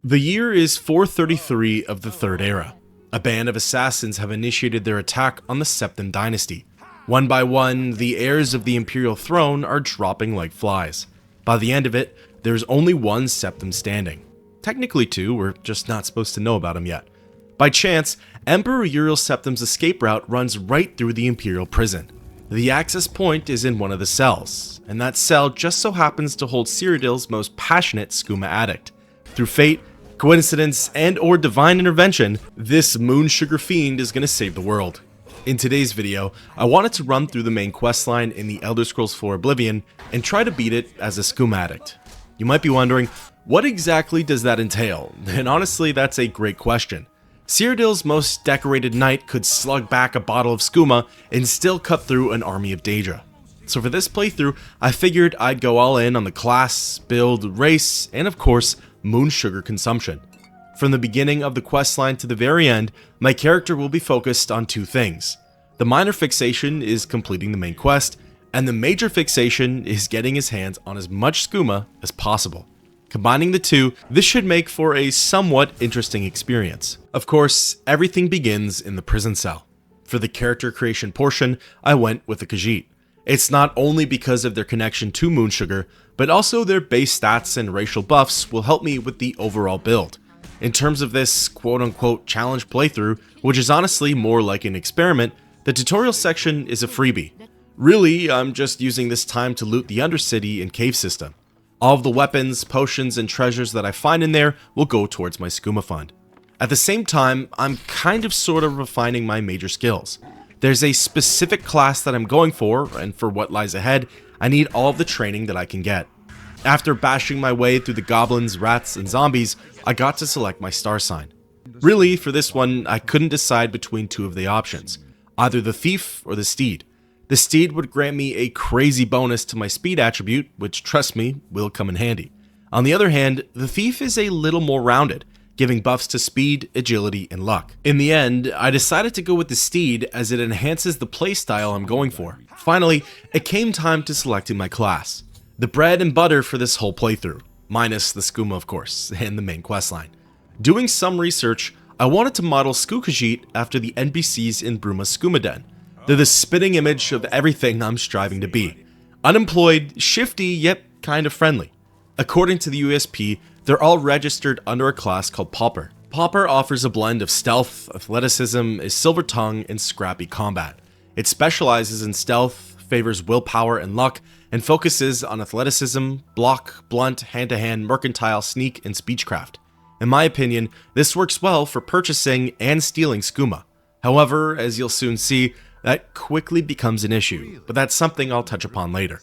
The year is 433 of the Third Era. A band of assassins have initiated their attack on the Septim dynasty. One by one, the heirs of the imperial throne are dropping like flies. By the end of it, there's only one Septim standing. Technically two, we're just not supposed to know about him yet. By chance, Emperor Uriel Septim's escape route runs right through the imperial prison. The access point is in one of the cells, and that cell just so happens to hold Cyrodiil's most passionate Skooma addict. Through fate, coincidence, and or divine intervention, this moon sugar fiend is going to save the world. In today's video, I wanted to run through the main questline in the Elder Scrolls 4 Oblivion and try to beat it as a Skooma addict. You might be wondering, what exactly does that entail? And honestly, that's a great question. Cyrodiil's most decorated knight could slug back a bottle of Skooma and still cut through an army of Daedra. So for this playthrough, I figured I'd go all in on the class, build, race, and of course, moon sugar consumption. From the beginning of the questline to the very end, my character will be focused on two things. The minor fixation is completing the main quest, and the major fixation is getting his hands on as much Skooma as possible. Combining the two, this should make for a somewhat interesting experience. Of course, everything begins in the prison cell. For the character creation portion, I went with the Khajiit. It's not only because of their connection to moon sugar, but also their base stats and racial buffs will help me with the overall build. In terms of this quote-unquote challenge playthrough, which is honestly more like an experiment, the tutorial section is a freebie. Really, I'm just using this time to loot the Undercity and cave system. All of the weapons, potions, and treasures that I find in there will go towards my Skooma fund. At the same time, I'm kind of sort of refining my major skills. There's a specific class that I'm going for, and for what lies ahead, I need all of the training that I can get. After bashing my way through the goblins, rats, and zombies, I got to select my star sign. Really, for this one, I couldn't decide between two of the options, either the thief or the steed. The steed would grant me a crazy bonus to my speed attribute, which, trust me, will come in handy. On the other hand, the thief is a little more rounded, giving buffs to speed, agility, and luck. In the end, I decided to go with the steed as it enhances the playstyle I'm going for. Finally, it came time to selecting my class. The bread and butter for this whole playthrough, minus the Skooma of course, and the main questline. Doing some research, I wanted to model Khajiit after the NPCs in Bruma's Skooma Den. They're the spitting image of everything I'm striving to be. Unemployed, shifty, yet kind of friendly. According to the USP, they're all registered under a class called Pauper. Pauper offers a blend of stealth, athleticism, a silver tongue, and scrappy combat. It specializes in stealth, favors willpower and luck, and focuses on athleticism, block, blunt, hand-to-hand, mercantile, sneak, and speechcraft. In my opinion, this works well for purchasing and stealing Skooma. However, as you'll soon see, that quickly becomes an issue, but that's something I'll touch upon later.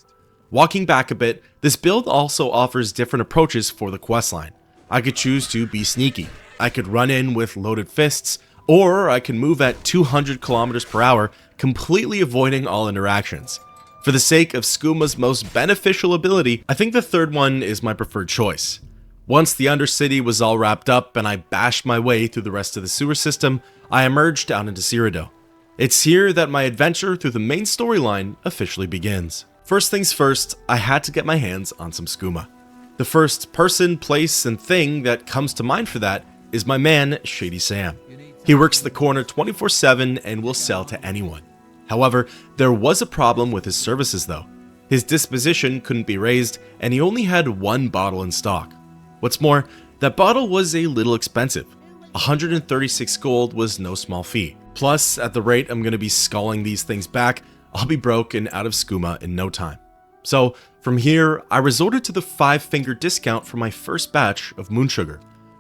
Walking back a bit, this build also offers different approaches for the questline. I could choose to be sneaky, I could run in with loaded fists, or I can move at 200 kilometers per hour, completely avoiding all interactions. For the sake of Skooma's most beneficial ability, I think the third one is my preferred choice. Once the Undercity was all wrapped up and I bashed my way through the rest of the sewer system, I emerged out into Cyrodiil. It's here that my adventure through the main storyline officially begins. First things first, I had to get my hands on some Skooma. The first person, place, and thing that comes to mind for that is my man, Shady Sam. He works the corner 24/7 and will sell to anyone. However, there was a problem with his services though. His disposition couldn't be raised, and he only had one bottle in stock. What's more, that bottle was a little expensive. 136 gold was no small fee. Plus, at the rate I'm going to be sculling these things back, I'll be broke and out of Skooma in no time. So, from here, I resorted to the 5-finger discount for my first batch of moon sugar.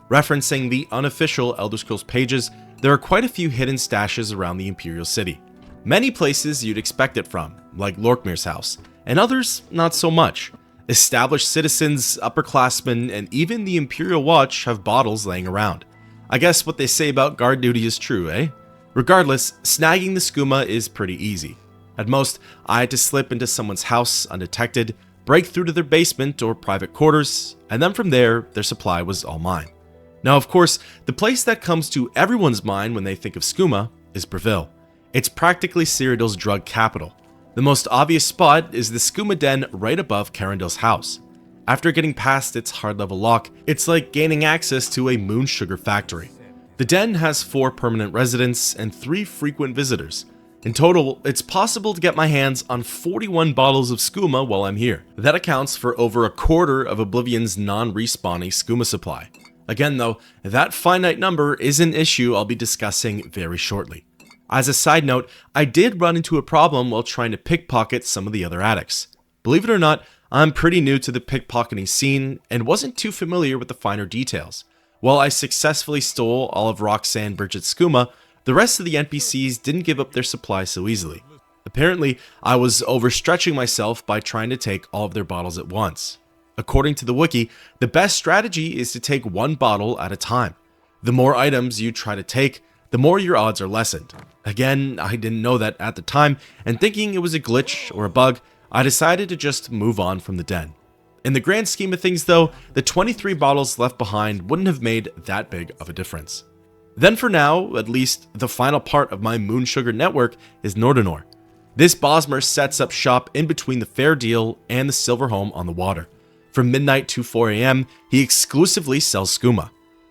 Referencing the unofficial Elder Scrolls pages, there are quite a few hidden stashes around the Imperial City. Many places you'd expect it from, like Lorkmir's house, and others not so much. Established citizens, upperclassmen, and even the Imperial Watch have bottles laying around. I guess what they say about guard duty is true, eh? Regardless, snagging the Skooma is pretty easy. At most, I had to slip into someone's house undetected, break through to their basement or private quarters, and then from there, their supply was all mine. Now of course, the place that comes to everyone's mind when they think of Skooma is Breville. It's practically Cyrodiil's drug capital. The most obvious spot is the Skooma Den right above Carindil's house. After getting past its hard level lock, it's like gaining access to a moon sugar factory. The den has 4 permanent residents and 3 frequent visitors. In total, it's possible to get my hands on 41 bottles of skooma while I'm here. That accounts for over a quarter of Oblivion's non-respawning skooma supply. Again though, that finite number is an issue I'll be discussing very shortly. As a side note, I did run into a problem while trying to pickpocket some of the other addicts. Believe it or not, I'm pretty new to the pickpocketing scene and wasn't too familiar with the finer details. While I successfully stole all of Roxanne Bridget's skooma, the rest of the NPCs didn't give up their supply so easily. Apparently, I was overstretching myself by trying to take all of their bottles at once. According to the wiki, the best strategy is to take 1 bottle at a time. The more items you try to take, the more your odds are lessened. Again, I didn't know that at the time, and thinking it was a glitch or a bug, I decided to just move on from the den. In the grand scheme of things though, the 23 bottles left behind wouldn't have made that big of a difference. Then for now, at least, the final part of my Moon Sugar network is Nordenor. This Bosmer sets up shop in between the Fair Deal and the Silver Home on the water. From midnight to 4 AM, he exclusively sells skooma.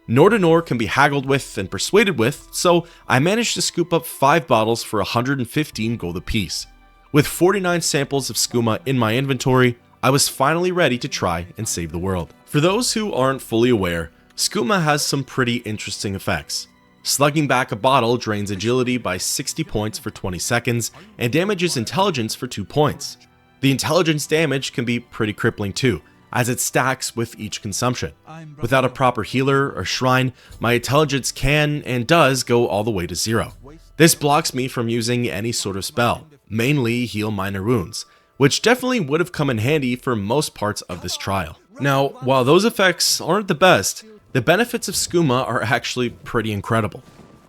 Nordenor can be haggled with and persuaded with, so I managed to scoop up 5 bottles for 115 gold apiece. With 49 samples of skooma in my inventory, I was finally ready to try and save the world. For those who aren't fully aware, skooma has some pretty interesting effects. Slugging back a bottle drains agility by 60 points for 20 seconds and damages intelligence for 2 points. The intelligence damage can be pretty crippling too, as it stacks with each consumption. Without a proper healer or shrine, my intelligence can and does go all the way to 0. This blocks me from using any sort of spell, mainly heal minor wounds, which definitely would have come in handy for most parts of this trial. Now, while those effects aren't the best, the benefits of skooma are actually pretty incredible.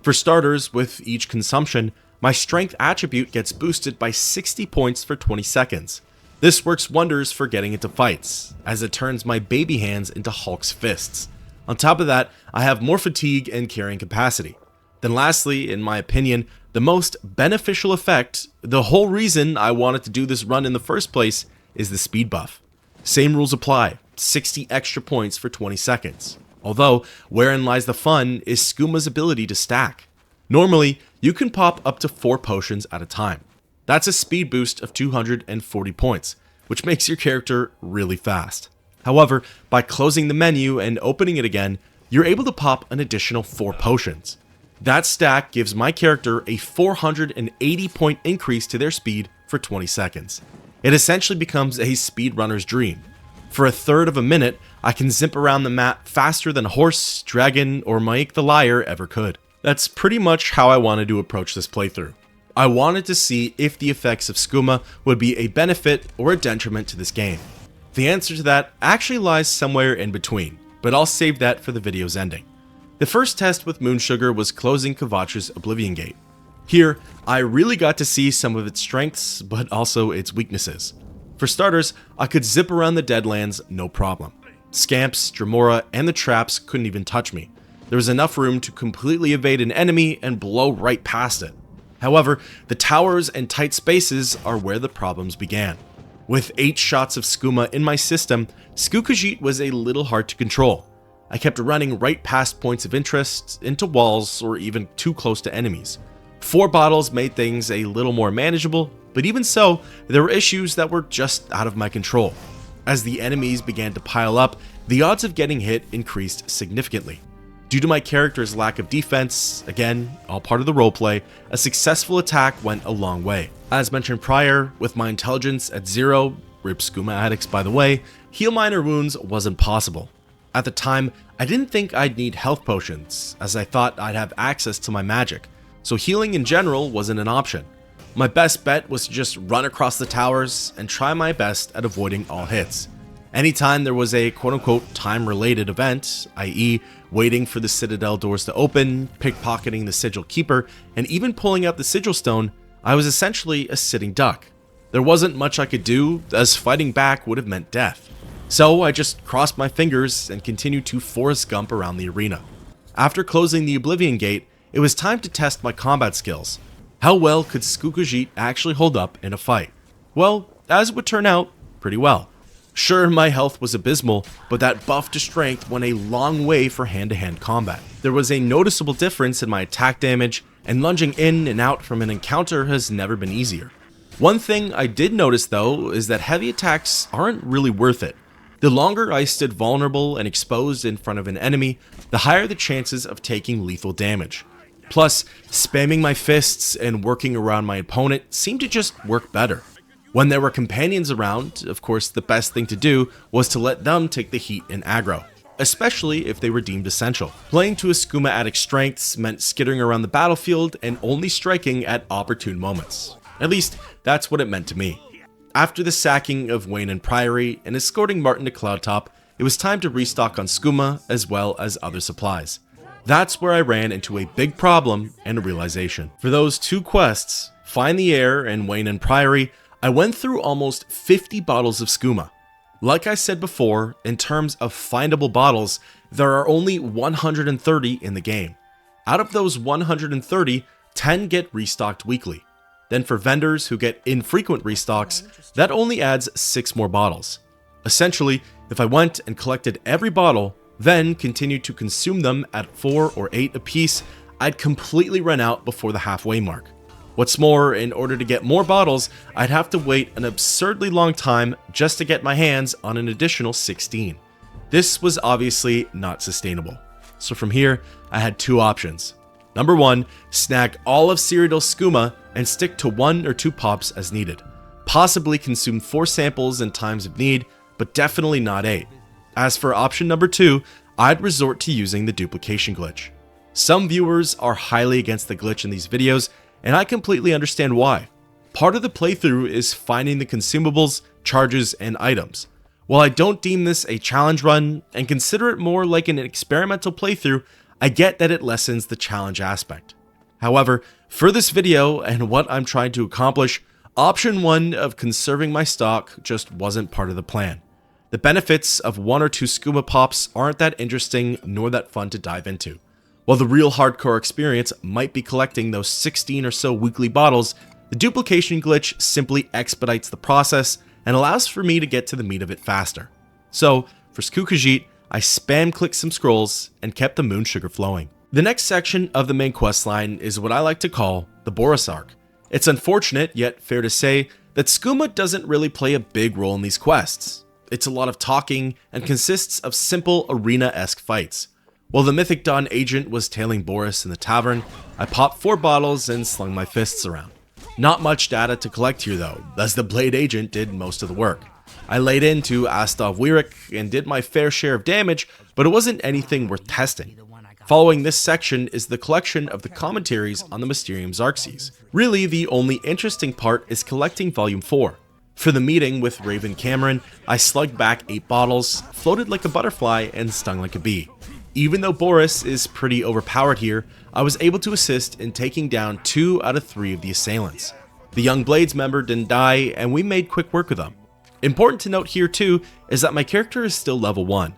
For starters, with each consumption, my strength attribute gets boosted by 60 points for 20 seconds. This works wonders for getting into fights, as it turns my baby hands into Hulk's fists. On top of that, I have more fatigue and carrying capacity. Then lastly, in my opinion, the most beneficial effect, the whole reason I wanted to do this run in the first place, is the speed buff. Same rules apply, 60 extra points for 20 seconds. Although, wherein lies the fun is skooma's ability to stack. Normally, you can pop up to 4 potions at a time. That's a speed boost of 240 points, which makes your character really fast. However, by closing the menu and opening it again, you're able to pop an additional 4 potions. That stack gives my character a 480 point increase to their speed for 20 seconds. It essentially becomes a speedrunner's dream. For a third of a minute, I can zip around the map faster than a horse, dragon, or Mike the Liar ever could. That's pretty much how I wanted to approach this playthrough. I wanted to see if the effects of skooma would be a benefit or a detriment to this game. The answer to that actually lies somewhere in between, but I'll save that for the video's ending. The first test with Moon Sugar was closing Kvatch's Oblivion Gate. Here, I really got to see some of its strengths, but also its weaknesses. For starters, I could zip around the Deadlands no problem. Scamps, Dremora, and the traps couldn't even touch me. There was enough room to completely evade an enemy and blow right past it. However, the towers and tight spaces are where the problems began. With 8 shots of skooma in my system, Skookajit was a little hard to control. I kept running right past points of interest, into walls, or even too close to enemies. 4 bottles made things a little more manageable, but even so, there were issues that were just out of my control. As the enemies began to pile up, the odds of getting hit increased significantly. Due to my character's lack of defense, again, all part of the roleplay, a successful attack went a long way. As mentioned prior, with my intelligence at 0, rip skooma addicts by the way, heal minor wounds wasn't possible. At the time, I didn't think I'd need health potions, as I thought I'd have access to my magic, so healing in general wasn't an option. My best bet was to just run across the towers and try my best at avoiding all hits. Anytime there was a quote-unquote time-related event, i.e. waiting for the Citadel doors to open, pickpocketing the Sigil Keeper, and even pulling out the Sigil Stone, I was essentially a sitting duck. There wasn't much I could do, as fighting back would have meant death. So I just crossed my fingers and continued to Forrest Gump around the arena. After closing the Oblivion Gate, it was time to test my combat skills. How well could Skookajit actually hold up in a fight? Well, as it would turn out, pretty well. Sure, my health was abysmal, but that buff to strength went a long way for hand-to-hand combat. There was a noticeable difference in my attack damage, and lunging in and out from an encounter has never been easier. One thing I did notice though is that heavy attacks aren't really worth it. The longer I stood vulnerable and exposed in front of an enemy, the higher the chances of taking lethal damage. Plus, spamming my fists and working around my opponent seemed to just work better. When there were companions around, of course the best thing to do was to let them take the heat and aggro, especially if they were deemed essential. Playing to a Skooma Addict's strengths meant skittering around the battlefield and only striking at opportune moments. At least, that's what it meant to me. After the sacking of Welkynd Priory and escorting Martin to Cloudtop, it was time to restock on Skooma as well as other supplies. That's where I ran into a big problem and a realization. For those two quests, Find the Heir and Welkynd Priory, I went through almost 50 bottles of Skooma. Like I said before, in terms of findable bottles, there are only 130 in the game. Out of those 130, 10 get restocked weekly. Then for vendors who get infrequent restocks, that only adds 6 more bottles. Essentially, if I went and collected every bottle, then continued to consume them at 4 or 8 apiece, I'd completely run out before the halfway mark. What's more, in order to get more bottles, I'd have to wait an absurdly long time just to get my hands on an additional 16. This was obviously not sustainable. So from here, I had 2 options. Number 1, snag all of Cyrodiil's Skooma and stick to 1 or 2 pops as needed. Possibly consume 4 samples in times of need, but definitely not 8. As for option number 2, I'd resort to using the duplication glitch. Some viewers are highly against the glitch in these videos, and I completely understand why. Part of the playthrough is finding the consumables, charges, and items. While I don't deem this a challenge run and consider it more like an experimental playthrough, I get that it lessens the challenge aspect. However, for this video and what I'm trying to accomplish, option 1 of conserving my stock just wasn't part of the plan. The benefits of 1 or 2 Skooma pops aren't that interesting nor that fun to dive into. While the real hardcore experience might be collecting those 16 or so weekly bottles, the duplication glitch simply expedites the process and allows for me to get to the meat of it faster. So, for Skooma, I spam clicked some scrolls and kept the moon sugar flowing. The next section of the main questline is what I like to call the Boris arc. It's unfortunate, yet fair to say, that Skooma doesn't really play a big role in these quests. It's a lot of talking and consists of simple arena-esque fights. While the Mythic Dawn agent was tailing Boris in the tavern, I popped 4 bottles and slung my fists around. Not much data to collect here though, as the Blade agent did most of the work. I laid into Astov Wirik and did my fair share of damage, but it wasn't anything worth testing. Following this section is the collection of the commentaries on the Mysterium Xarxes. Really, the only interesting part is collecting Volume 4. For the meeting with Raven Camoran, I slugged back 8 bottles, floated like a butterfly, and stung like a bee. Even though Boris is pretty overpowered here, I was able to assist in taking down 2 out of 3 of the assailants. The young Blades member didn't die, and we made quick work of them. Important to note here too is that my character is still level 1.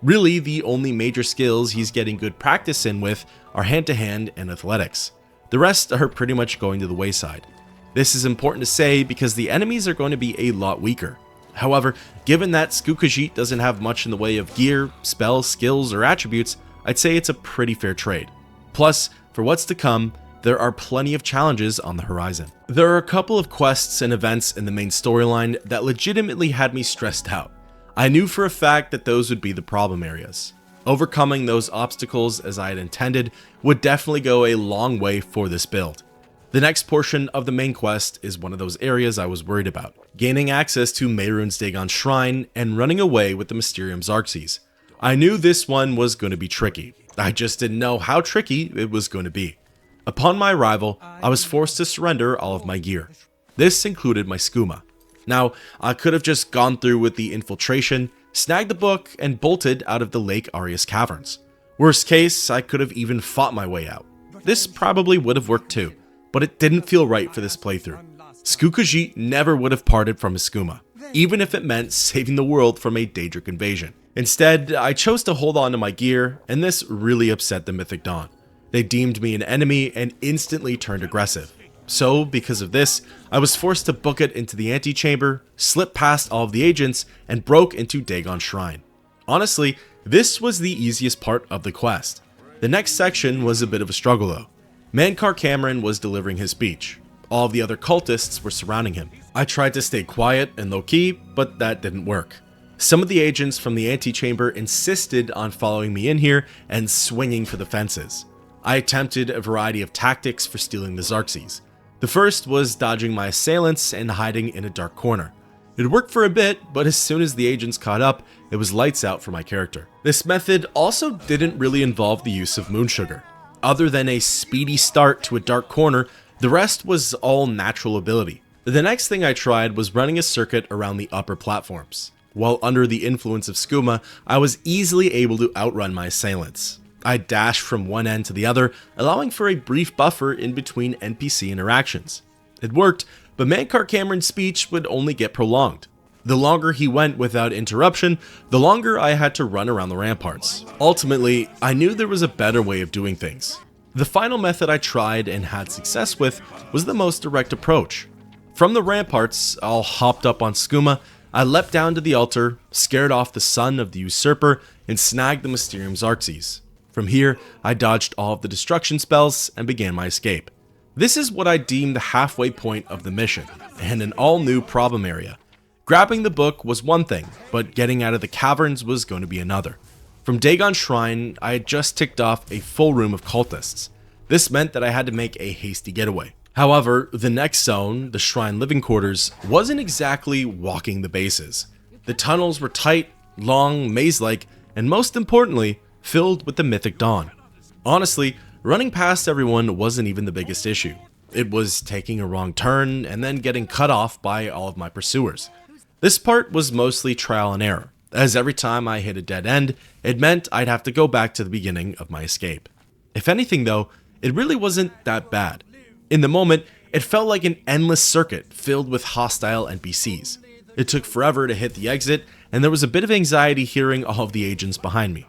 Really, the only major skills he's getting good practice in with are hand-to-hand and athletics. The rest are pretty much going to the wayside. This is important to say because the enemies are going to be a lot weaker. However, given that Skooma doesn't have much in the way of gear, spells, skills, or attributes, I'd say it's a pretty fair trade. Plus, for what's to come, there are plenty of challenges on the horizon. There are a couple of quests and events in the main storyline that legitimately had me stressed out. I knew for a fact that those would be the problem areas. Overcoming those obstacles as I had intended would definitely go a long way for this build. The next portion of the main quest is one of those areas I was worried about. Gaining access to Mehrunes Dagon Shrine and running away with the Mysterium Xarxes. I knew this one was going to be tricky. I just didn't know how tricky it was going to be. Upon my arrival, I was forced to surrender all of my gear. This included my Skooma. Now, I could have just gone through with the infiltration, snagged the book, and bolted out of the Lake Arius caverns. Worst case, I could have even fought my way out. This probably would have worked too, but it didn't feel right for this playthrough. Skooma never would have parted from his Skooma, even if it meant saving the world from a Daedric invasion. Instead, I chose to hold on to my gear, and this really upset the Mythic Dawn. They deemed me an enemy and instantly turned aggressive. So, because of this, I was forced to book it into the antechamber, slip past all of the agents, and broke into Dagon's shrine. Honestly, this was the easiest part of the quest. The next section was a bit of a struggle though. Mankar Camoran was delivering his speech. All of the other cultists were surrounding him. I tried to stay quiet and low-key, but that didn't work. Some of the agents from the antechamber insisted on following me in here and swinging for the fences. I attempted a variety of tactics for stealing the Xerxes. The first was dodging my assailants and hiding in a dark corner. It worked for a bit, but as soon as the agents caught up, it was lights out for my character. This method also didn't really involve the use of moon sugar. Other than a speedy start to a dark corner, the rest was all natural ability. The next thing I tried was running a circuit around the upper platforms. While under the influence of Skooma, I was easily able to outrun my assailants. I dashed from one end to the other, allowing for a brief buffer in between NPC interactions. It worked, but Mankar Camoran's speech would only get prolonged. The longer he went without interruption, the longer I had to run around the ramparts. Ultimately, I knew there was a better way of doing things. The final method I tried and had success with was the most direct approach. From the ramparts, all hopped up on Skooma, I leapt down to the altar, scared off the son of the usurper, and snagged the Mysterium Xerxes. From here, I dodged all of the destruction spells and began my escape. This is what I deem the halfway point of the mission, and an all-new problem area. Grabbing the book was one thing, but getting out of the caverns was going to be another. From Dagon's shrine, I had just ticked off a full room of cultists. This meant that I had to make a hasty getaway. However, the next zone, the shrine living quarters, wasn't exactly walking the bases. The tunnels were tight, long, maze-like, and most importantly, filled with the mythic dawn. Honestly, running past everyone wasn't even the biggest issue. It was taking a wrong turn and then getting cut off by all of my pursuers. This part was mostly trial and error, as every time I hit a dead end, it meant I'd have to go back to the beginning of my escape. If anything though, it really wasn't that bad. In the moment, it felt like an endless circuit filled with hostile NPCs. It took forever to hit the exit, and there was a bit of anxiety hearing all of the agents behind me.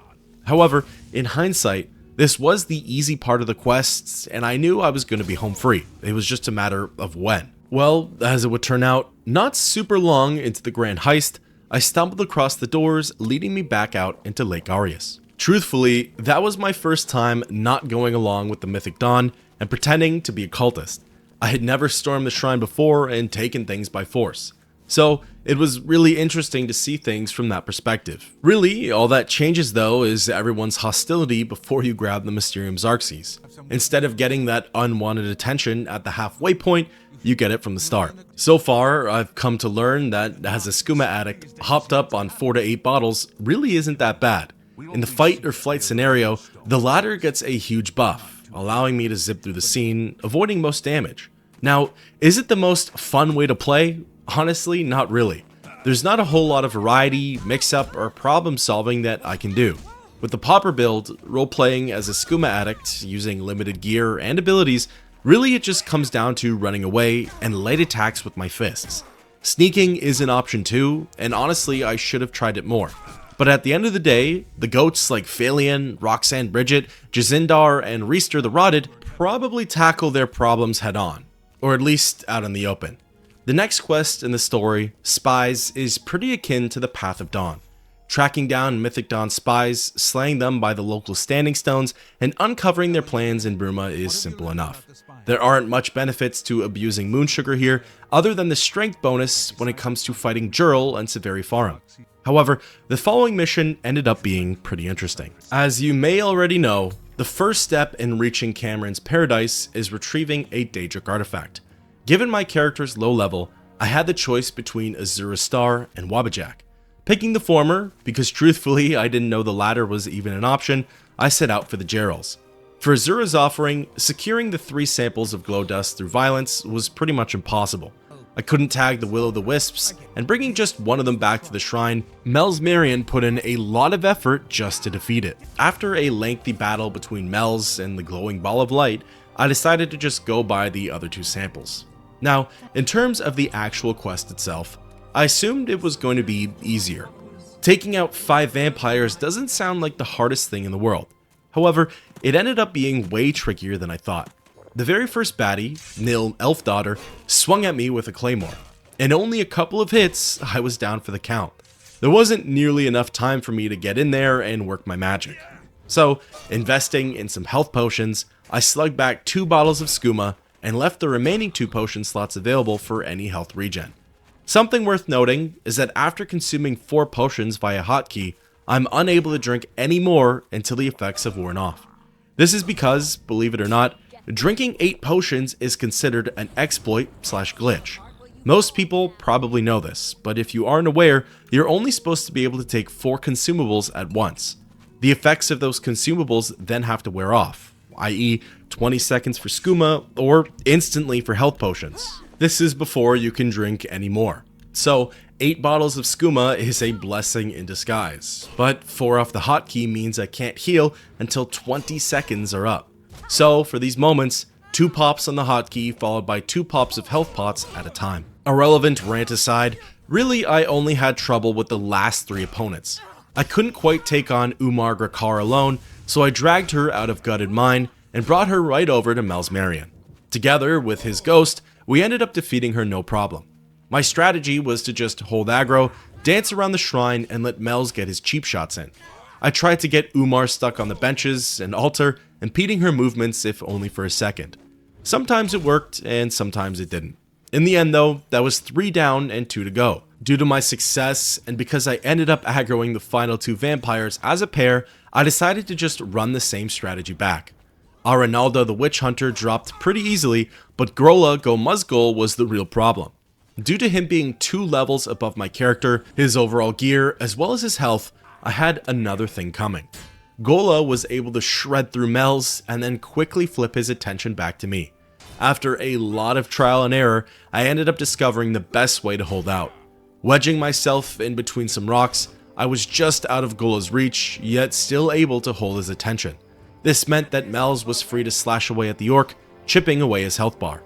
However, in hindsight, this was the easy part of the quests, and I knew I was going to be home free. It was just a matter of when. Well, as it would turn out, not super long into the grand heist, I stumbled across the doors leading me back out into Lake Arius. Truthfully, that was my first time not going along with the Mythic Dawn and pretending to be a cultist. I had never stormed the shrine before and taken things by force. So it was really interesting to see things from that perspective. Really, all that changes though is everyone's hostility before you grab the Mysterium Xerxes. Instead of getting that unwanted attention at the halfway point, you get it from the start. So far, I've come to learn that as a Skooma addict, hopped up on 4 to 8 bottles really isn't that bad. In the fight or flight scenario, the latter gets a huge buff, allowing me to zip through the scene, avoiding most damage. Now, is it the most fun way to play? Honestly, not really. There's not a whole lot of variety, mix-up, or problem solving that I can do. With the Pauper build, role-playing as a Skooma addict, using limited gear and abilities, really it just comes down to running away and light attacks with my fists. Sneaking is an option too, and honestly I should have tried it more. But at the end of the day, the goats like Phalion, Roxanne Bridget, Jazindar, and Reister the Rotted probably tackle their problems head on, or at least out in the open. The next quest in the story, Spies, is pretty akin to the Path of Dawn. Tracking down Mythic Dawn spies, slaying them by the local standing stones, and uncovering their plans in Bruma is simple enough. There aren't much benefits to abusing moon sugar here, other than the strength bonus when it comes to fighting Jurl and Severi Farum. However, the following mission ended up being pretty interesting. As you may already know, the first step in reaching Camoran's paradise is retrieving a Daedric artifact. Given my character's low level, I had the choice between Azura Star and Wabbajack. Picking the former, because truthfully I didn't know the latter was even an option, I set out for the Gerals. For Azura's offering, securing the 3 samples of glow dust through violence was pretty much impossible. I couldn't tag the Will-o'-the-Wisps, and bringing just one of them back to the shrine, Mel's Marion put in a lot of effort just to defeat it. After a lengthy battle between Mel's and the glowing ball of light, I decided to just go by the other 2 samples. Now, in terms of the actual quest itself, I assumed it was going to be easier. Taking out 5 vampires doesn't sound like the hardest thing in the world. However, it ended up being way trickier than I thought. The very first baddie, Nil Elf Daughter, swung at me with a claymore. In only a couple of hits, I was down for the count. There wasn't nearly enough time for me to get in there and work my magic. So, investing in some health potions, I slugged back 2 bottles of Skooma and left the remaining 2 potion slots available for any health regen. Something worth noting is that after consuming 4 potions via hotkey, I'm unable to drink any more until the effects have worn off. This is because, believe it or not, drinking 8 potions is considered an exploit/glitch. Most people probably know this, but if you aren't aware, you're only supposed to be able to take 4 consumables at once. The effects of those consumables then have to wear off, i.e. 20 seconds for Skooma or instantly for health potions. This is before you can drink any more. So 8 bottles of Skooma is a blessing in disguise, but 4 off the hotkey means I can't heal until 20 seconds are up. So for these moments, 2 pops on the hotkey followed by 2 pops of health pots at a time. Irrelevant rant aside, really I only had trouble with the last 3 opponents. I couldn't quite take on Umar Grakar alone, so I dragged her out of Gutted Mine and brought her right over to Melsmarion. Together with his ghost, we ended up defeating her no problem. My strategy was to just hold aggro, dance around the shrine, and let Mels get his cheap shots in. I tried to get Umar stuck on the benches and altar, impeding her movements if only for a second. Sometimes it worked, and sometimes it didn't. In the end though, that was 3 down and 2 to go. Due to my success, and because I ended up aggroing the final 2 vampires as a pair, I decided to just run the same strategy back. Arenaldo the Witch Hunter dropped pretty easily, but Grola Go Muzzgul was the real problem. Due to him being 2 levels above my character, his overall gear, as well as his health, I had another thing coming. Gola was able to shred through Mels and then quickly flip his attention back to me. After a lot of trial and error, I ended up discovering the best way to hold out. Wedging myself in between some rocks, I was just out of Gola's reach, yet still able to hold his attention. This meant that Mels was free to slash away at the orc, chipping away his health bar.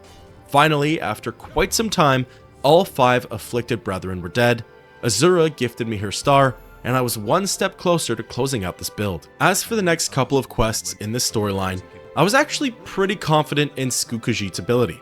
Finally, after quite some time, all 5 afflicted brethren were dead, Azura gifted me her star, and I was 1 step closer to closing out this build. As for the next couple of quests in this storyline, I was actually pretty confident in Skukajit's ability.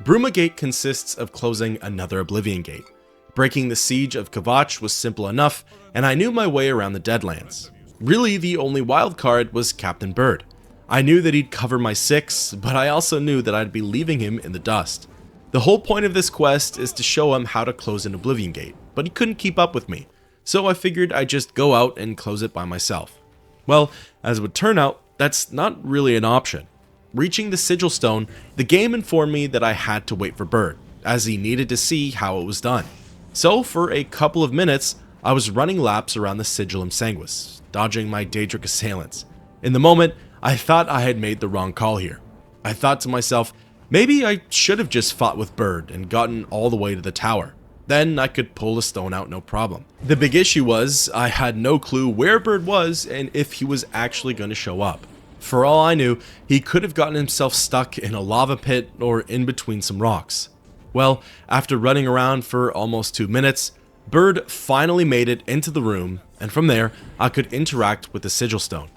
Bruma Gate consists of closing another Oblivion Gate. Breaking the siege of Kvatch was simple enough, and I knew my way around the Deadlands. Really, the only wildcard was Captain Bird. I knew that he'd cover my 6, but I also knew that I'd be leaving him in the dust. The whole point of this quest is to show him how to close an Oblivion Gate, but he couldn't keep up with me, so I figured I'd just go out and close it by myself. Well, as it would turn out, that's not really an option. Reaching the Sigil Stone, the game informed me that I had to wait for Bird, as he needed to see how it was done. So for a couple of minutes, I was running laps around the Sigillum Sanguis, dodging my Daedric assailants. In the moment, I thought I had made the wrong call here. I thought to myself, maybe I should have just fought with Bird and gotten all the way to the tower. Then I could pull the stone out no problem. The big issue was, I had no clue where Bird was and if he was actually going to show up. For all I knew, he could have gotten himself stuck in a lava pit or in between some rocks. Well, after running around for almost 2 minutes, Bird finally made it into the room, and from there, I could interact with the Sigil Stone.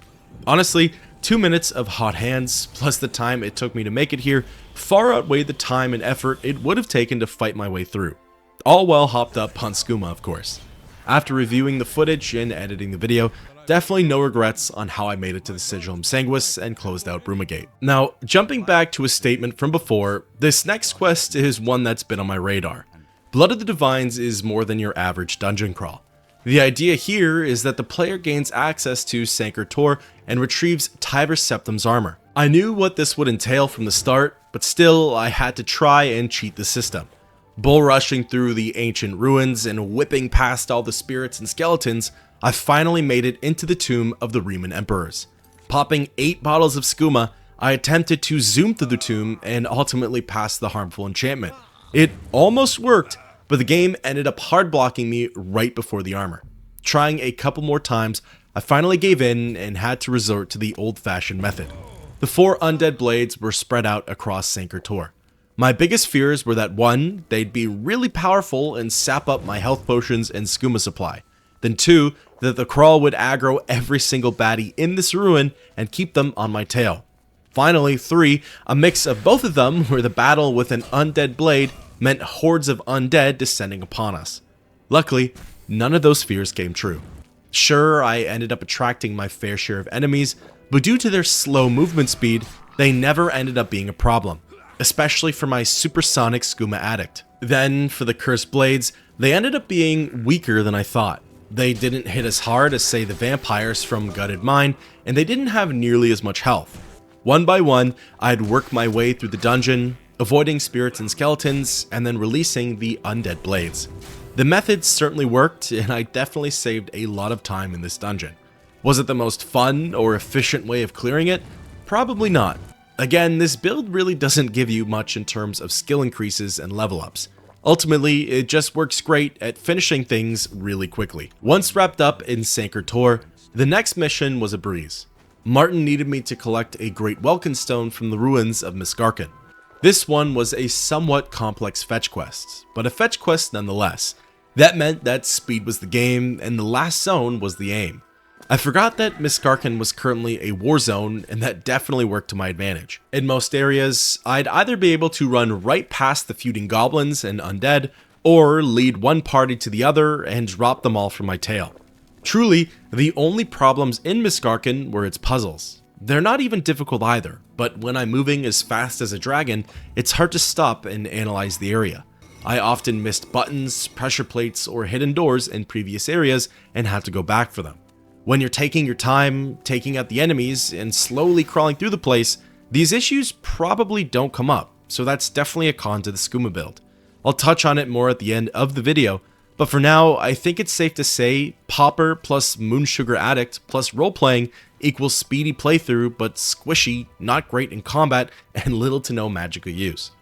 Honestly, 2 minutes of hot hands, plus the time it took me to make it here, far outweighed the time and effort it would have taken to fight my way through. All while hopped up on Skooma, of course. After reviewing the footage and editing the video, definitely no regrets on how I made it to the Sigillum Sanguis and closed out Bruma Gate. Now, jumping back to a statement from before, this next quest is one that's been on my radar. Blood of the Divines is more than your average dungeon crawl. The idea here is that the player gains access to Sancre Tor and retrieves Tiber Septim's armor. I knew what this would entail from the start, but still I had to try and cheat the system. Bull rushing through the ancient ruins and whipping past all the spirits and skeletons, I finally made it into the tomb of the Riemann Emperors. Popping 8 bottles of Skooma, I attempted to zoom through the tomb and ultimately passed the harmful enchantment. It almost worked, but the game ended up hard blocking me right before the armor. Trying a couple more times, I finally gave in and had to resort to the old-fashioned method. The 4 undead blades were spread out across Sancre Tor. My biggest fears were that 1, they'd be really powerful and sap up my health potions and Skooma supply. Then 2, that the crawl would aggro every single baddie in this ruin and keep them on my tail. Finally, 3, a mix of both of them where the battle with an undead blade meant hordes of undead descending upon us. Luckily, none of those fears came true. Sure, I ended up attracting my fair share of enemies, but due to their slow movement speed, they never ended up being a problem, especially for my supersonic Skooma Addict. Then, for the cursed blades, they ended up being weaker than I thought. They didn't hit as hard as, say, the vampires from Gutted Mine, and they didn't have nearly as much health. One by one, I'd work my way through the dungeon, avoiding spirits and skeletons, and then releasing the undead blades. The methods certainly worked, and I definitely saved a lot of time in this dungeon. Was it the most fun or efficient way of clearing it? Probably not. Again, this build really doesn't give you much in terms of skill increases and level ups. Ultimately, it just works great at finishing things really quickly. Once wrapped up in Sanker Tor, the next mission was a breeze. Martin needed me to collect a great Welkynd stone from the ruins of Miskarken. This one was a somewhat complex fetch quest, but a fetch quest nonetheless. That meant that speed was the game, and the last zone was the aim. I forgot that Miskarken was currently a war zone, and that definitely worked to my advantage. In most areas, I'd either be able to run right past the feuding goblins and undead, or lead one party to the other and drop them all from my tail. Truly, the only problems in Miskarken were its puzzles. They're not even difficult either, but when I'm moving as fast as a dragon, it's hard to stop and analyze the area. I often missed buttons, pressure plates, or hidden doors in previous areas and had to go back for them. When you're taking your time, taking out the enemies, and slowly crawling through the place, these issues probably don't come up, so that's definitely a con to the Skooma build. I'll touch on it more at the end of the video, but for now, I think it's safe to say Popper plus Moonsugar Addict plus roleplaying equals speedy playthrough, but squishy, not great in combat, and little to no magical use.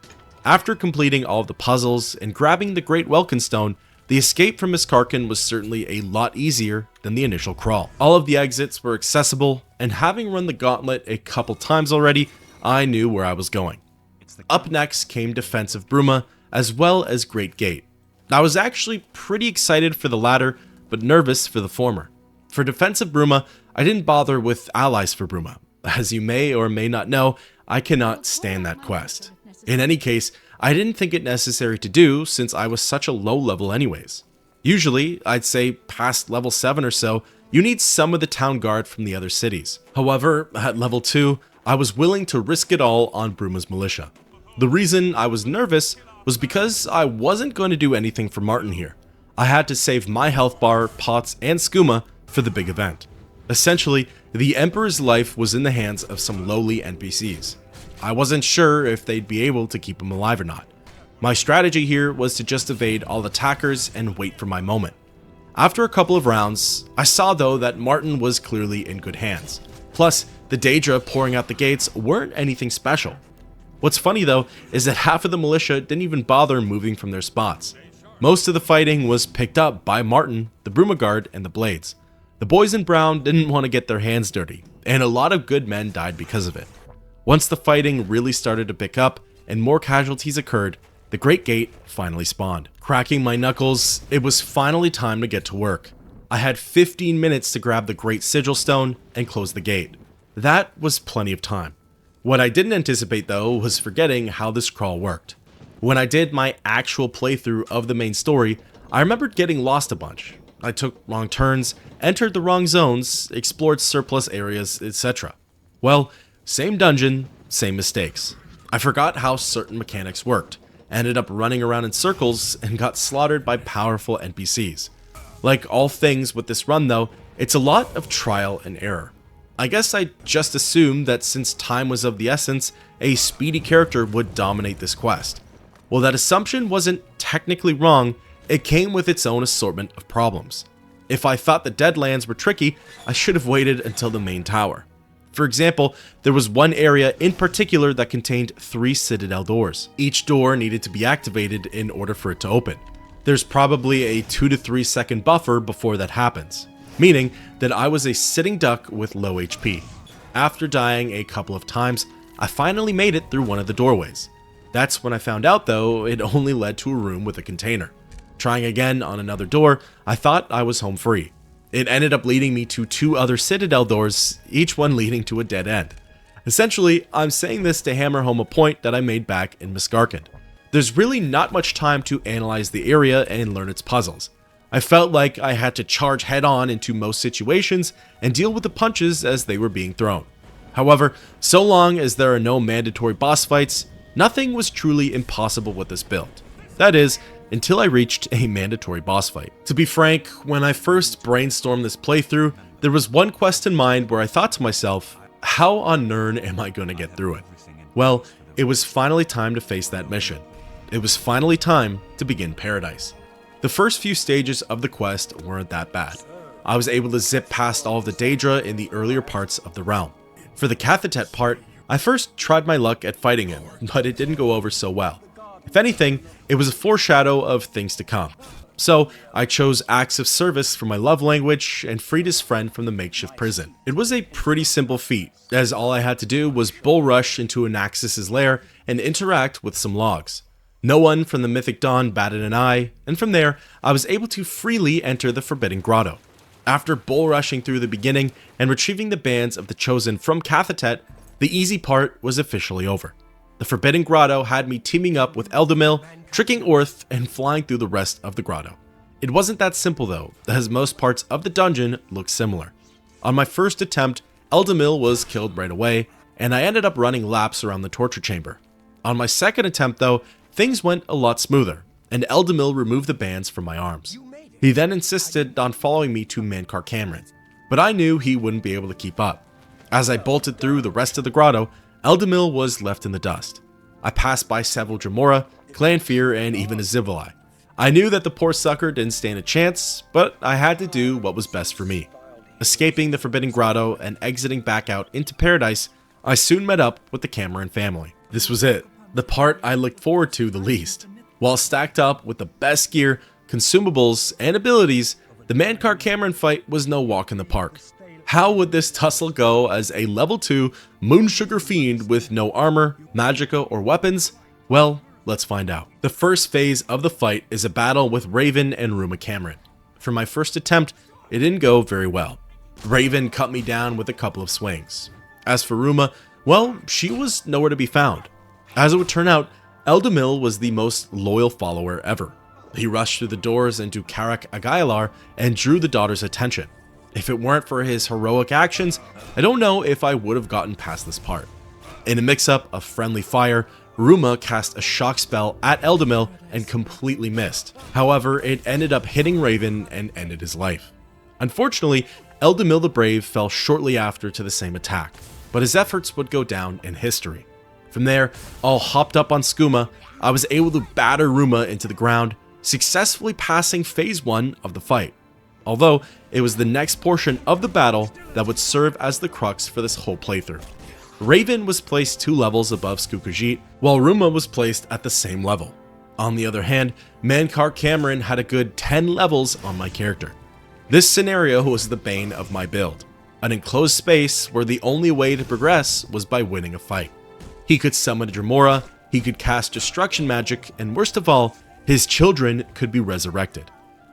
After completing all of the puzzles and grabbing the Great Welkynd Stone, the escape from Miskarken was certainly a lot easier than the initial crawl. All of the exits were accessible, and having run the gauntlet a couple times already, I knew where I was going. Up next came Defense of Bruma, as well as Great Gate. I was actually pretty excited for the latter, but nervous for the former. For Defense of Bruma, I didn't bother with allies for Bruma. As you may or may not know, I cannot stand that quest. In any case, I didn't think it necessary to do since I was such a low level anyways. Usually, I'd say past level 7 or so, you need some of the town guard from the other cities. However, at level 2, I was willing to risk it all on Bruma's militia. The reason I was nervous was because I wasn't going to do anything for Martin here. I had to save my health bar, pots, and skooma for the big event. Essentially, the Emperor's life was in the hands of some lowly NPCs. I wasn't sure if they'd be able to keep him alive or not. My strategy here was to just evade all attackers and wait for my moment. After a couple of rounds, I saw though that Martin was clearly in good hands. Plus, the Daedra pouring out the gates weren't anything special. What's funny though is that half of the militia didn't even bother moving from their spots. Most of the fighting was picked up by Martin, the Bruma Guard, and the Blades. The boys in brown didn't want to get their hands dirty, and a lot of good men died because of it. Once the fighting really started to pick up and more casualties occurred, the Great Gate finally spawned. Cracking my knuckles, it was finally time to get to work. I had 15 minutes to grab the Great Sigil Stone and close the gate. That was plenty of time. What I didn't anticipate though was forgetting how this crawl worked. When I did my actual playthrough of the main story, I remembered getting lost a bunch. I took wrong turns, entered the wrong zones, explored surplus areas, etc. Well, same dungeon, same mistakes. I forgot how certain mechanics worked, ended up running around in circles, and got slaughtered by powerful NPCs. Like all things with this run though, it's a lot of trial and error. I guess I just assumed that since time was of the essence, a speedy character would dominate this quest. Well, that assumption wasn't technically wrong, it came with its own assortment of problems. If I thought the Deadlands were tricky, I should have waited until the main tower. For example, there was one area in particular that contained 3 citadel doors. Each door needed to be activated in order for it to open. There's probably a 2 to 3 second buffer before that happens, meaning that I was a sitting duck with low HP. After dying a couple of times, I finally made it through one of the doorways. That's when I found out though it only led to a room with a container. Trying again on another door, I thought I was home free. It ended up leading me to 2 other citadel doors, each one leading to a dead end. Essentially, I'm saying this to hammer home a point that I made back in Miskarkand. There's really not much time to analyze the area and learn its puzzles. I felt like I had to charge head-on into most situations and deal with the punches as they were being thrown. However, so long as there are no mandatory boss fights, nothing was truly impossible with this build. That is, until I reached a mandatory boss fight. To be frank, when I first brainstormed this playthrough, there was one quest in mind where I thought to myself, how on Nirn am I going to get through it? Well, it was finally time to face that mission. It was finally time to begin Paradise. The first few stages of the quest weren't that bad. I was able to zip past all of the Daedra in the earlier parts of the realm. For the Kvatch part, I first tried my luck at fighting him, but it didn't go over so well. If anything, it was a foreshadow of things to come. So I chose acts of service for my love language and freed his friend from the makeshift prison. It was a pretty simple feat, as all I had to do was bull rush into Anaxis' lair and interact with some logs. No one from the Mythic Dawn batted an eye, and from there, I was able to freely enter the Forbidden Grotto. After bull rushing through the beginning and retrieving the bands of the Chosen from Kvatch, the easy part was officially over. The Forbidden Grotto had me teaming up with Eldamil, tricking Orth, and flying through the rest of the grotto. It wasn't that simple though, as most parts of the dungeon looked similar. On my first attempt, Eldamil was killed right away, and I ended up running laps around the torture chamber. On my second attempt though, things went a lot smoother, and Eldamil removed the bands from my arms. He then insisted on following me to Mankar Camoran, but I knew he wouldn't be able to keep up. As I bolted through the rest of the grotto, Eldamil was left in the dust. I passed by several Jamora, Clanfear, and even a Zivilai. I knew that the poor sucker didn't stand a chance, but I had to do what was best for me. Escaping the Forbidden Grotto and exiting back out into Paradise, I soon met up with the Camoran family. This was it, the part I looked forward to the least. While stacked up with the best gear, consumables, and abilities, the Mankar Camoran fight was no walk in the park. How would this tussle go as a level 2 Moonsugar Fiend with no armor, magicka, or weapons? Well, let's find out. The first phase of the fight is a battle with Raven and Ruma Camoran. For my first attempt, it didn't go very well. Raven cut me down with a couple of swings. As for Ruma, well, she was nowhere to be found. As it would turn out, Eldamil was the most loyal follower ever. He rushed through the doors into Carak Agailar and drew the daughter's attention. If it weren't for his heroic actions, I don't know if I would have gotten past this part. In a mix-up of friendly fire, Ruma cast a shock spell at Eldamil and completely missed. However, it ended up hitting Raven and ended his life. Unfortunately, Eldamil the Brave fell shortly after to the same attack, but his efforts would go down in history. From there, all hopped up on Skooma, I was able to batter Ruma into the ground, successfully passing phase 1 of the fight. Although, it was the next portion of the battle that would serve as the crux for this whole playthrough. Raven was placed 2 levels above Skukujit, while Ruma was placed at the same level. On the other hand, Mankar Camoran had a good 10 levels on my character. This scenario was the bane of my build, an enclosed space where the only way to progress was by winning a fight. He could summon a Jamora, he could cast destruction magic, and worst of all, his children could be resurrected.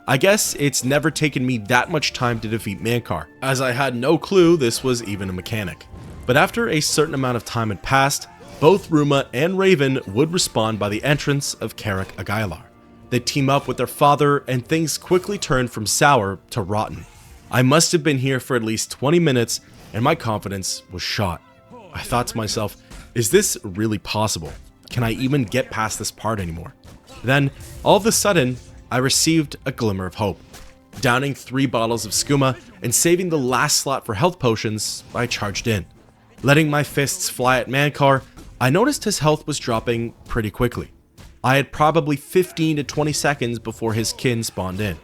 I guess it's never taken me that much time to defeat Mankar, as I had no clue this was even a mechanic. But after a certain amount of time had passed, both Ruma and Raven would respawn by the entrance of Carak Agailar. They'd team up with their father, and things quickly turned from sour to rotten. I must have been here for at least 20 minutes, and my confidence was shot. I thought to myself, is this really possible? Can I even get past this part anymore? Then, all of a sudden, I received a glimmer of hope. Downing 3 bottles of Skooma and saving the last slot for health potions, I charged in. Letting my fists fly at Mankar, I noticed his health was dropping pretty quickly. I had probably 15 to 20 seconds before his kin spawned in.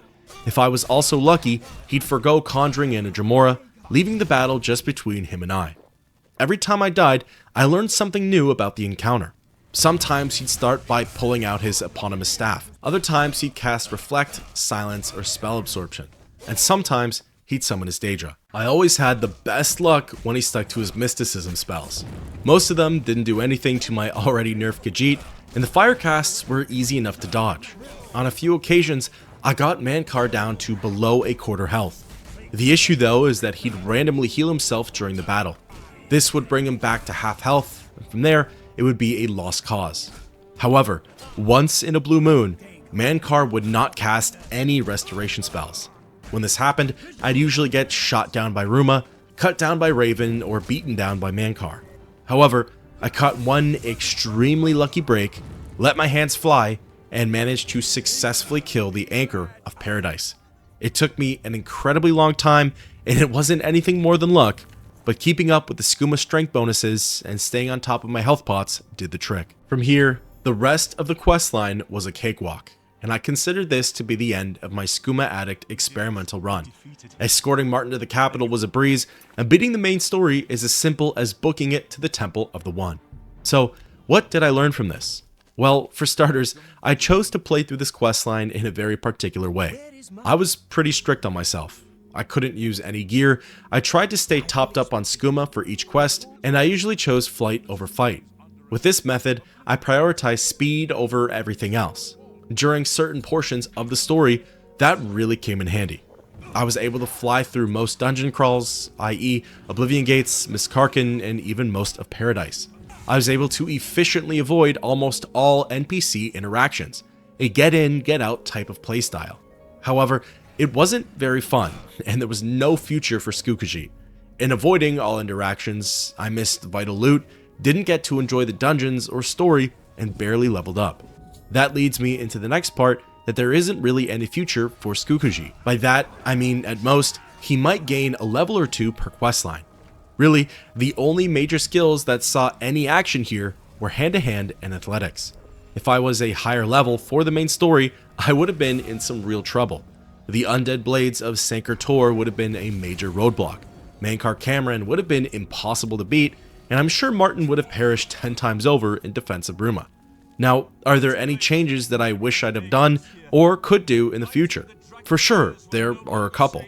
If I was also lucky, he'd forgo conjuring in a Jamora, leaving the battle just between him and I. Every time I died, I learned something new about the encounter. Sometimes he'd start by pulling out his eponymous staff. Other times he'd cast Reflect, Silence, or Spell Absorption. And sometimes he'd summon his Daedra. I always had the best luck when he stuck to his mysticism spells. Most of them didn't do anything to my already nerfed Khajiit, and the fire casts were easy enough to dodge. On a few occasions, I got Mankar down to below a quarter health. The issue though is that he'd randomly heal himself during the battle. This would bring him back to half health, and from there, it would be a lost cause. However, once in a blue moon, Mankar would not cast any restoration spells. When this happened, I'd usually get shot down by Bruma, cut down by Raven, or beaten down by Mankar. However, I caught one extremely lucky break, let my hands fly, and managed to successfully kill the Anchor of Paradise. It took me an incredibly long time, and it wasn't anything more than luck, but keeping up with the Skooma strength bonuses and staying on top of my health pots did the trick. From here, the rest of the questline was a cakewalk, and I considered this to be the end of my Skooma Addict experimental run. Escorting Martin to the capital was a breeze, and beating the main story is as simple as booking it to the Temple of the One. So, what did I learn from this? Well, for starters, I chose to play through this questline in a very particular way. I was pretty strict on myself. I couldn't use any gear, I tried to stay topped up on Skooma for each quest, and I usually chose flight over fight. With this method, I prioritized speed over everything else. During certain portions of the story, that really came in handy. I was able to fly through most dungeon crawls, i.e. Oblivion gates, Miskarkin, and even most of Paradise. I was able to efficiently avoid almost all NPC interactions, a get in, get out type of playstyle. However, it wasn't very fun, and there was no future for Skooma. In avoiding all interactions, I missed vital loot, didn't get to enjoy the dungeons or story, and barely leveled up. That leads me into the next part, that there isn't really any future for Skooma. By that, I mean at most, he might gain a level or two per questline. Really, the only major skills that saw any action here were hand-to-hand and athletics. If I was a higher level for the main story, I would have been in some real trouble. The undead blades of Sankar Tor would have been a major roadblock. Mankar Camoran would have been impossible to beat, and I'm sure Martin would have perished 10 times over in defense of Bruma. Now, are there any changes that I wish I'd have done or could do in the future? For sure, there are a couple.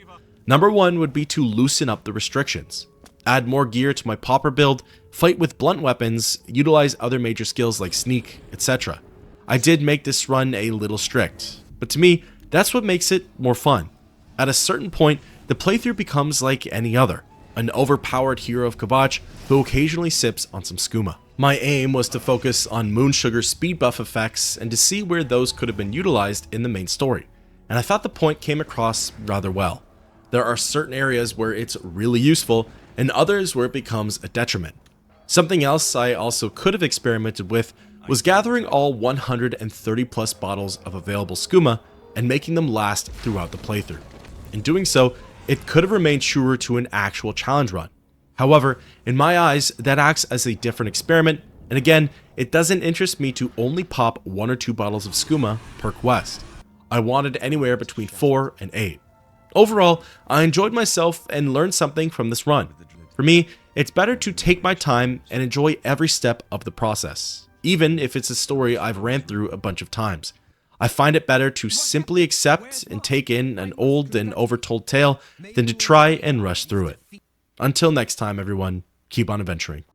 Number one would be to loosen up the restrictions. Add more gear to my pauper build, fight with blunt weapons, utilize other major skills like sneak, etc. I did make this run a little strict, but to me, that's what makes it more fun. At a certain point, the playthrough becomes like any other, an overpowered hero of Kvatch who occasionally sips on some skooma. My aim was to focus on Moonsugar's speed buff effects and to see where those could have been utilized in the main story, and I thought the point came across rather well. There are certain areas where it's really useful and others where it becomes a detriment. Something else I also could have experimented with was gathering all 130 plus bottles of available skooma and making them last throughout the playthrough. In doing so, it could have remained truer to an actual challenge run. However, in my eyes, that acts as a different experiment, and again, it doesn't interest me to only pop 1 or 2 bottles of skooma per quest. I wanted anywhere between 4 and 8. Overall, I enjoyed myself and learned something from this run. For me, it's better to take my time and enjoy every step of the process, even if it's a story I've ran through a bunch of times. I find it better to simply accept and take in an old and overtold tale than to try and rush through it. Until next time, everyone, keep on adventuring.